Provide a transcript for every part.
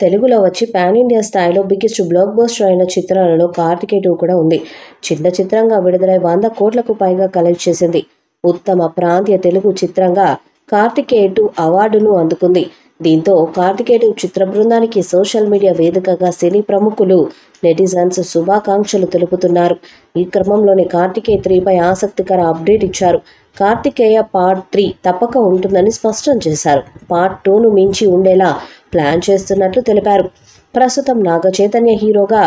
తెలుగులో వచ్చి pan India స్థాయిలో బిగ్గెస్ట్ బ్లాక్ బస్టర్ అయిన చిత్రాలలో కార్తికేయ 2 కూడా ఉంది. చిన్న చిత్రంగా విడుదలై 100 కోట్లకు పైగా కలెక్ట్ చేసింది. ఉత్తమ ప్రాంతీయ తెలుగు చిత్రంగా కార్తికేయ 2 అవార్డును అందుకుంది. దీంతో కార్తికేయ 2 చిత్ర బృందానికి సోషల్ మీడియా వేదికగా సినీ ప్రముఖులు, నెటిజన్స్ శుభాకాంక్షలు తెలుపుతున్నారు. ఈ క్రమంలోనే కార్తికేయ 3పై ఆసక్తికర అప్డేట్ ఇచ్చారు. కార్తికేయ పార్ట్ 3 తప్పక ఉంటుందని స్పష్టం చేశారు. పార్ట్ 2ను మించి ఉండేలా ప్లాన్ చేస్తున్నట్లు తెలిపారు. ప్రస్తుతం నాగ చైతన్య హీరోగా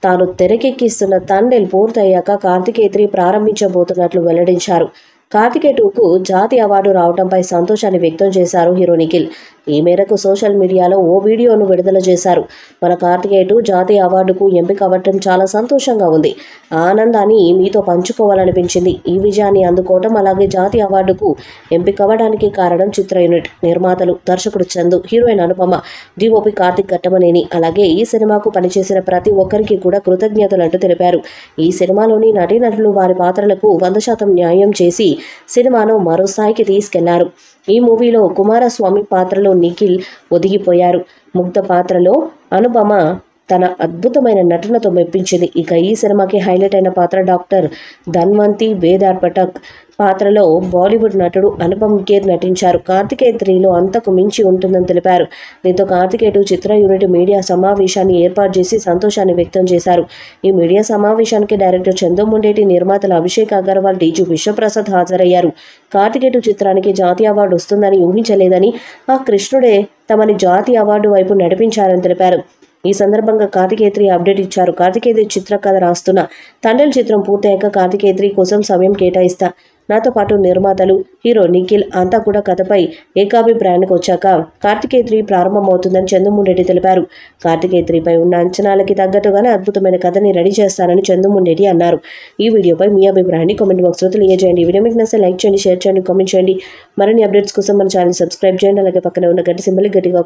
తాను తెరకెక్కిస్తున్న తండేల్ పూర్తయ్యాక కార్తికేయ 3 ప్రారంభించబోతున్నట్లు వెల్లడించారు. కార్తికేయ 2కు జాతీయ అవార్డు రావడంపై సంతోషాన్ని వ్యక్తం చేశారు హీరో నిఖిల్. ఈ మేరకు సోషల్ మీడియాలో ఓ వీడియోను విడుదల చేశారు. మన కార్తికేయ 2 జాతీయ అవార్డుకు ఎంపిక అవ్వడం చాలా సంతోషంగా ఉంది. ఆ ఆనందాన్ని మీతో పంచుకోవాలనిపించింది. ఈ విజయాన్ని అందుకోవడం, అలాగే జాతీయ అవార్డుకు ఎంపిక అవ్వడానికి కారణం చిత్ర యూనిట్, నిర్మాతలు, దర్శకుడు చందు, హీరోయిన్ అనుపమ, డిఓపి కార్తిక్ ఘట్టమనేని, అలాగే ఈ సినిమాకు పనిచేసిన ప్రతి ఒక్కరికి కూడా కృతజ్ఞతలంటూ తెలిపారు. ఈ సినిమాలోని నటీనటులు వారి పాత్రలకు 100% న్యాయం చేసి సినిమాను మరో స్థాయికి తీసుకెళ్లారు. ఈ మూవీలో కుమారస్వామి పాత్రలో నిఖిల్ ఒదిగిపోయారు. ముగ్ధ పాత్రలో అనుపమ తన అద్భుతమైన నటనతో మెప్పించింది. ఇక ఈ సినిమాకి హైలైట్ అయిన పాత్ర డాక్టర్ ధన్వంతి వేదార్ పటక్ పాత్రలో బాలీవుడ్ నటుడు అనుపమ్ ఖేర్ నటించారు. కార్తికేయ 3లో అంతకు మించి ఉంటుందని తెలిపారు. దీంతో కార్తికేయ 2 చిత్ర యూనిట్ మీడియా సమావేశాన్ని ఏర్పాటు చేసి సంతోషాన్ని వ్యక్తం చేశారు. ఈ మీడియా సమావేశానికి డైరెక్టర్ చందు ముండేటి, నిర్మాతలు అభిషేక్ అగర్వాల్, డీజీ విశ్వప్రసాద్ హాజరయ్యారు. కార్తికేయ 2 చిత్రానికి జాతీయ అవార్డు వస్తుందని ఊహించలేదని, ఆ కృష్ణుడే తమని జాతీయ అవార్డు వైపు నడిపించారని తెలిపారు. ఈ సందర్భంగా కార్తికేయ 3 అప్డేట్ ఇచ్చారు. కార్తికేయ 3 చిత్ర కథ రాస్తున్న తండేల్ చిత్రం పూర్తయ్యాక కార్తికేయ 3 కోసం సమయం కేటాయిస్తా. నాతో పాటు నిర్మాతలు, హీరో నిఖిల్ అంతా కూడా కథపై ఏకాభిప్రాయానికి వచ్చాక కార్తికేయ 3 ప్రారంభమవుతుందని చందుముండేటి తెలిపారు. కార్తికేయ 3పై ఉన్న అంచనాలకి తగ్గట్టుగానే అద్భుతమైన కథని రెడీ చేస్తారని చందుముండేటి అన్నారు. ఈ వీడియోపై మీ అభిప్రాయాన్ని కామెంట్ బాక్స్లో తెలియజేయండి. ఈ వీడియో మీకు నచ్చితే లైక్ చేయండి, షేర్ చేయండి, కామెంట్ చేయండి. మరిన్ని అప్డేట్స్ కోసం మన ఛానల్ సబ్స్క్రైబ్ చేయండి. అలాగే పక్కన ఉన్న గంట సింబల్ గట్టిగా